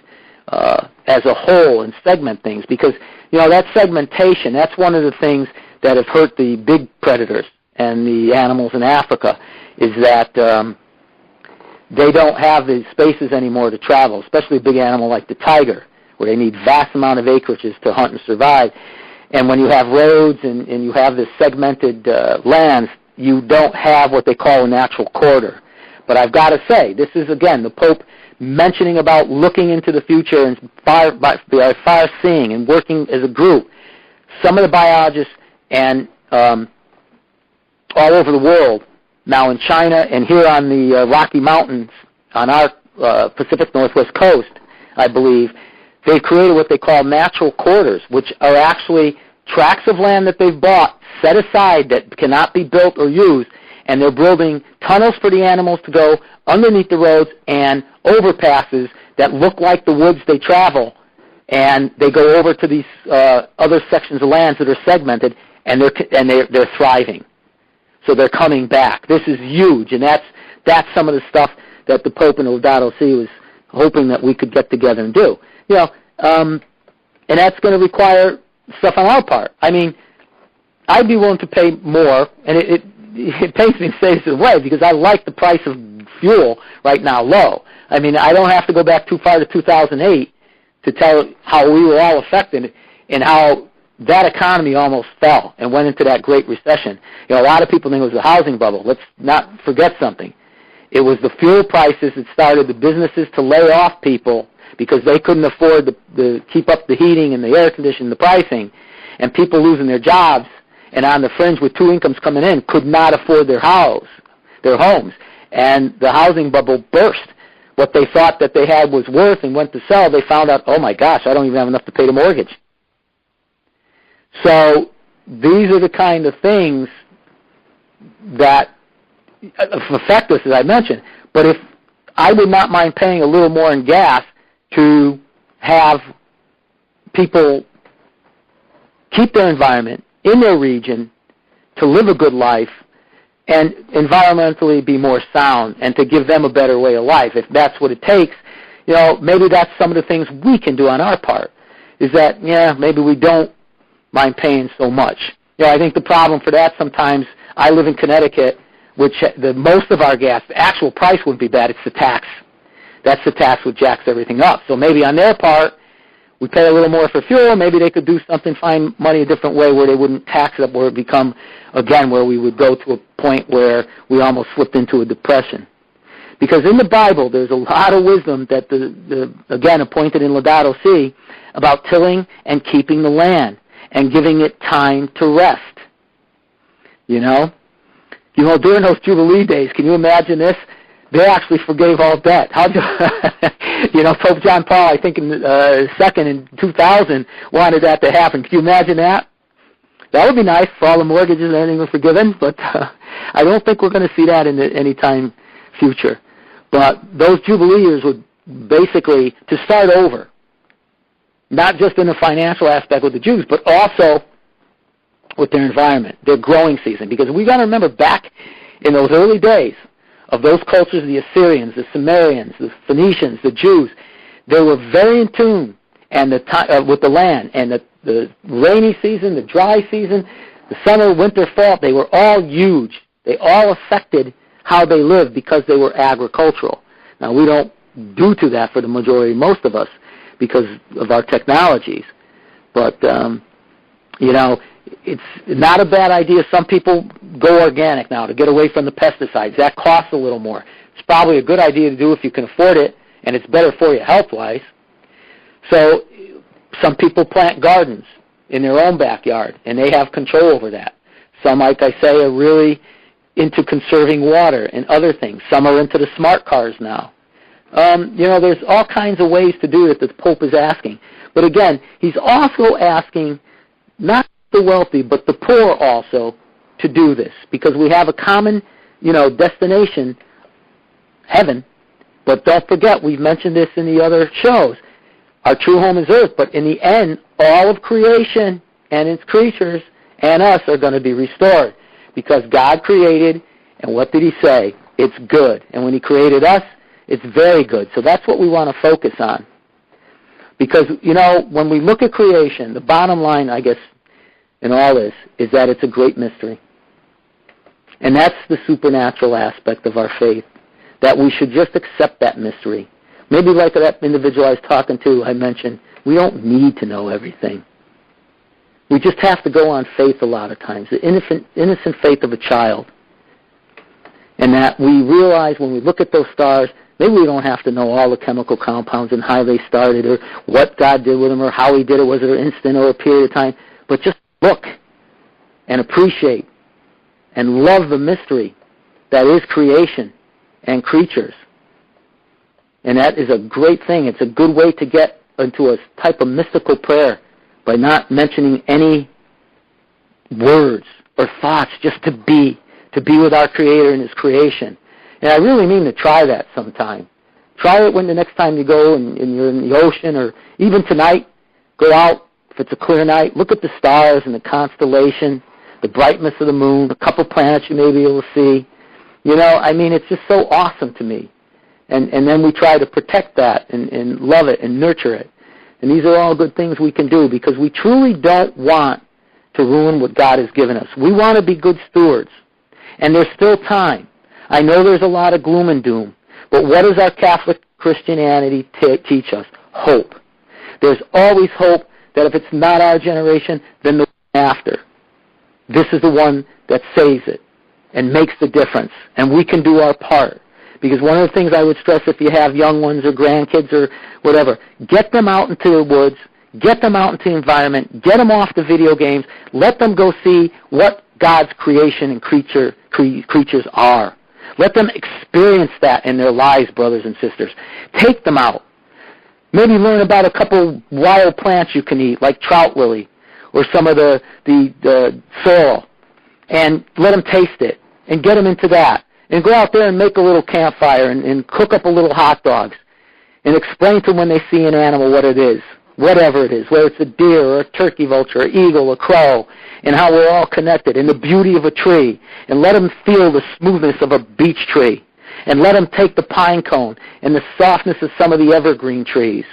as a whole, and segment things, because that segmentation, that's one of the things that have hurt the big predators and the animals in Africa, is that they don't have the spaces anymore to travel, especially a big animal like the tiger, where they need vast amount of acreages to hunt and survive. And when you have roads and you have this segmented lands, you don't have what they call a natural corridor. But I've got to say, this is, again, the Pope mentioning about looking into the future and far seeing and working as a group. Some of the biologists and all over the world, now in China and here on the Rocky Mountains on our Pacific Northwest coast, I believe, they've created what they call natural corridors, which are actually tracts of land that they've bought, set aside, that cannot be built or used, and they're building tunnels for the animals to go underneath the roads and overpasses that look like the woods they travel, and they go over to these other sections of lands that are segmented, and they're thriving. So they're coming back. This is huge, and that's some of the stuff that the Pope and Laudato Si was hoping that we could get together and do. And that's going to require stuff on our part. I mean, I'd be willing to pay more, and it pains me to say this way, because I like the price of fuel right now low. I mean, I don't have to go back too far to 2008 to tell how we were all affected and how that economy almost fell and went into that Great Recession. A lot of people think it was the housing bubble. Let's not forget something. It was the fuel prices that started the businesses to lay off people because they couldn't afford to keep up the heating and the air conditioning, the pricing, and people losing their jobs and on the fringe with two incomes coming in could not afford their homes. And the housing bubble burst. What they thought that they had was worth and went to sell, they found out, oh my gosh, I don't even have enough to pay the mortgage. So these are the kind of things that affect us, as I mentioned. But if I would not mind paying a little more in gas to have people keep their environment in their region, to live a good life, and environmentally be more sound, and to give them a better way of life. If that's what it takes, maybe that's some of the things we can do on our part, is that, maybe we don't mind paying so much. I think the problem for that sometimes, I live in Connecticut, which most of our gas, the actual price wouldn't be bad, it's the tax. That's the tax which jacks everything up. So maybe on their part, we pay a little more for fuel, maybe they could do something, find money a different way where they wouldn't tax it up, where it become, again, where we would go to a point where we almost slipped into a depression. Because in the Bible, there's a lot of wisdom that, again, appointed in Laudato Si, about tilling and keeping the land and giving it time to rest. During those Jubilee days, can you imagine this? They actually forgave all debt. Pope John Paul, I think in second in 2000, wanted that to happen. Can you imagine that? That would be nice for all the mortgages and everything were forgiven, but I don't think we're going to see that in any time future. But those Jubilee years would basically to start over, not just in the financial aspect with the Jews, but also with their environment, their growing season. Because we got to remember, back in those early days of those cultures, the Assyrians, the Sumerians, the Phoenicians, the Jews, they were very in tune and with the land. And the rainy season, the dry season, the summer, winter, fall, they were all huge. They all affected how they lived because they were agricultural. Now, we don't do to that for the majority, most of us, because of our technologies. But, it's not a bad idea. Some people go organic now to get away from the pesticides. That costs a little more. It's probably a good idea to do if you can afford it, and it's better for you health-wise. So some people plant gardens in their own backyard, and they have control over that. Some, like I say, are really into conserving water and other things. Some are into the smart cars now. There's all kinds of ways to do it that the Pope is asking. But again, he's also asking not the wealthy, but the poor also to do this, because we have a common, destination, heaven. But don't forget, we've mentioned this in the other shows, our true home is earth, but in the end, all of creation and its creatures and us are going to be restored, because God created And what did he say? It's good. And when he created us, it's very good. So that's what we want to focus on. Because, when we look at creation, the bottom line, I guess, in all this is that it's a great mystery. And that's the supernatural aspect of our faith, that we should just accept that mystery. Maybe like that individual I was talking to, I mentioned, we don't need to know everything. We just have to go on faith a lot of times, the innocent faith of a child. And that we realize when we look at those stars, maybe we don't have to know all the chemical compounds and how they started or what God did with them or how he did it, was it an instant or a period of time, but just look and appreciate and love the mystery that is creation and creatures. And that is a great thing. It's a good way to get into a type of mystical prayer by not mentioning any words or thoughts, just to be with our Creator and his creation. And I really mean to try that sometime. Try it when the next time you go and you're in the ocean, or even tonight, go out, if it's a clear night, look at the stars and the constellation, the brightness of the moon, a couple planets you may be able to see. It's just so awesome to me. And then we try to protect that and love it and nurture it. And these are all good things we can do because we truly don't want to ruin what God has given us. We want to be good stewards. And there's still time. I know there's a lot of gloom and doom, but what does our Catholic Christianity teach us? Hope. There's always hope that if it's not our generation, then the one after. This is the one that saves it and makes the difference, and we can do our part. Because one of the things I would stress, if you have young ones or grandkids or whatever, get them out into the woods, get them out into the environment, get them off the video games, let them go see what God's creation and creatures are. Let them experience that in their lives, brothers and sisters. Take them out. Maybe learn about a couple wild plants you can eat, like trout lily, or some of the sorrel, and let them taste it, and get them into that. And go out there and make a little campfire and cook up a little hot dogs and explain to them when they see an animal what it is, whatever it is, whether it's a deer or a turkey vulture, an eagle, a crow, and how we're all connected, and the beauty of a tree. And let them feel the smoothness of a beech tree. And let them take the pine cone and the softness of some of the evergreen trees.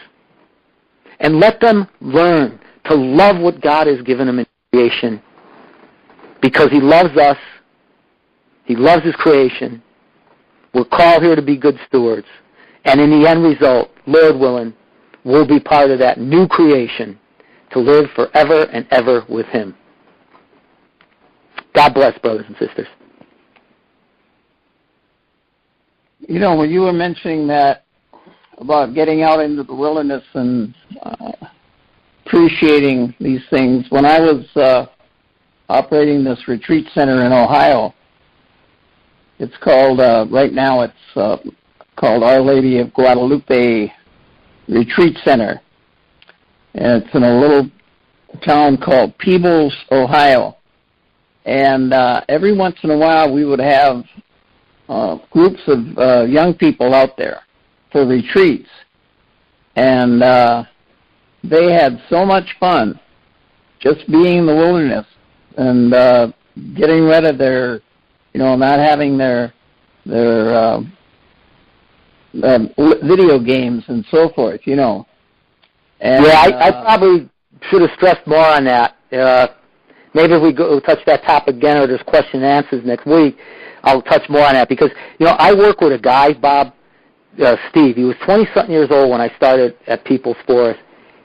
And let them learn to love what God has given them in creation, because he loves us. He loves his creation. We're called here to be good stewards. And in the end result, Lord willing, we'll be part of that new creation to live forever and ever with him. God bless, brothers and sisters. When you were mentioning that about getting out into the wilderness and appreciating these things, when I was operating this retreat center in Ohio, it's called, right now it's called Our Lady of Guadalupe Retreat Center. And it's in a little town called Peebles, Ohio. And every once in a while we would have groups of young people out there for retreats. And they had so much fun just being in the wilderness and getting rid of their, not having their video games and so forth, And, I probably should have stressed more on that. Maybe if we touch that topic again, or there's question and answers next week, I'll touch more on that. Because, I work with a guy, Bob, Steve. He was 20-something years old when I started at People's Forest.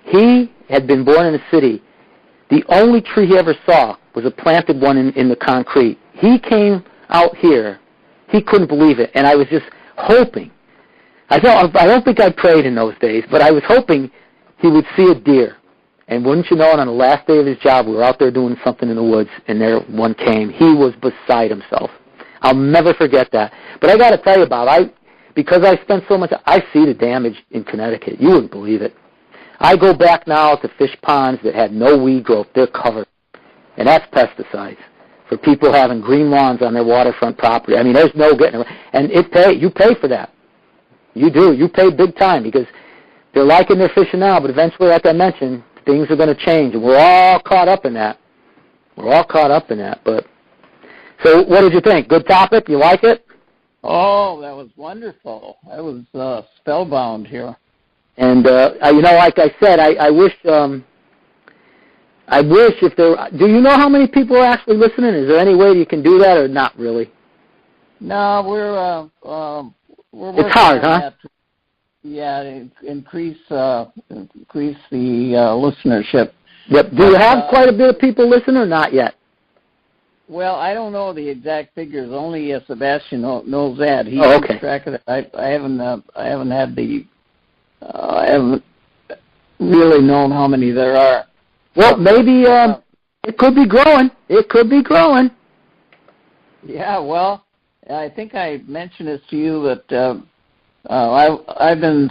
He had been born in a city. The only tree he ever saw was a planted one in the concrete. He came out here. He couldn't believe it. And I was just hoping. I don't think I prayed in those days, but I was hoping he would see a deer. And wouldn't you know it, on the last day of his job, we were out there doing something in the woods, and there one came. He was beside himself. I'll never forget that. But I got to tell you, Bob, because I spent so much, I see the damage in Connecticut. You wouldn't believe it. I go back now to fish ponds that had no weed growth. They're covered. And that's pesticides for people having green lawns on their waterfront property. I mean, there's no getting around. And you pay for that. You do. You pay big time, because they're liking their fishing now, but eventually, like I mentioned, things are going to change, and we're all caught up in that. But So what did you think? Good topic? You like it? Oh, that was wonderful. I was spellbound here. And, like I said, I wish if there... Do you know how many people are actually listening? Is there any way you can do that or not really? No, we're working it's hard, on huh? that. Yeah, increase the listenership. Yep. Do you have quite a bit of people listening or not yet? Well, I don't know the exact figures. Only Sebastian knows that. He okay. keeps track of it. I haven't really known how many there are. Well, maybe it could be growing. It could be growing. Yeah. Well, I think I mentioned this to you that I've been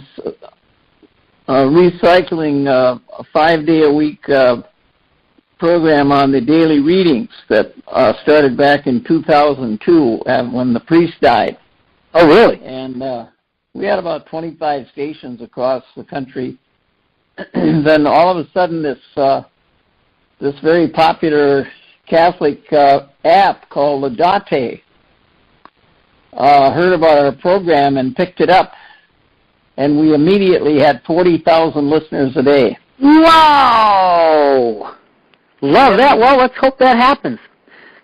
recycling a 5-day-a-week program on the daily readings that started back in 2002 when the priest died. Oh, really? And we had about 25 stations across the country. Then all of a sudden this very popular Catholic app called Laudato heard about our program and picked it up. And we immediately had 40,000 listeners a day. Wow! Love that. Well, let's hope that happens.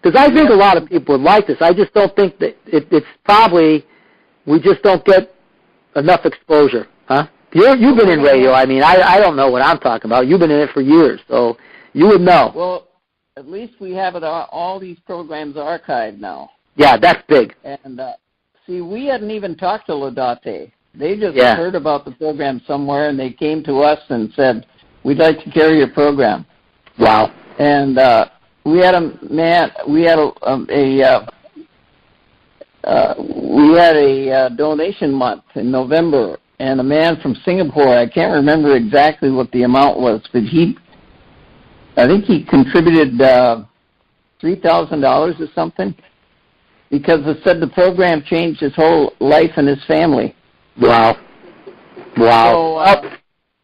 Because I think a lot of people would like this. I just don't think that it's probably, we just don't get enough exposure, huh? You've been in radio. I mean, I don't know what I'm talking about. You've been in it for years, so you would know. Well, at least we have it all these programs archived now. Yeah, that's big. And, see, we hadn't even talked to Laudato. They just heard about the program somewhere, and they came to us and said, we'd like to carry your program. Wow. And we had a donation month in November, and a man from Singapore, I can't remember exactly what the amount was, but I think he contributed $3,000 or something, because it said the program changed his whole life and his family. Wow. Wow. So,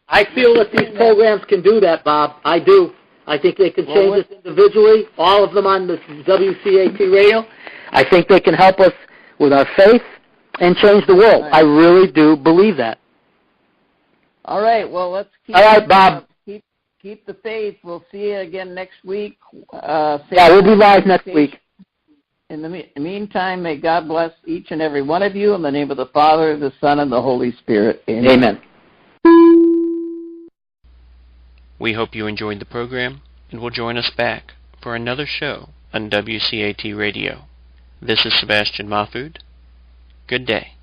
I feel that these programs can do that, Bob. I do. I think they can change us individually, all of them on the WCAT radio. I think they can help us with our faith and change the world. Right. I really do believe that. All right. Well, let's keep. All right, Bob. Keep the faith. We'll see you again next week. We'll be live next week. In the meantime, may God bless each and every one of you in the name of the Father, the Son, and the Holy Spirit. Amen. Amen. We hope you enjoyed the program and will join us back for another show on WCAT Radio. This is Sebastian Mahfood. Good day.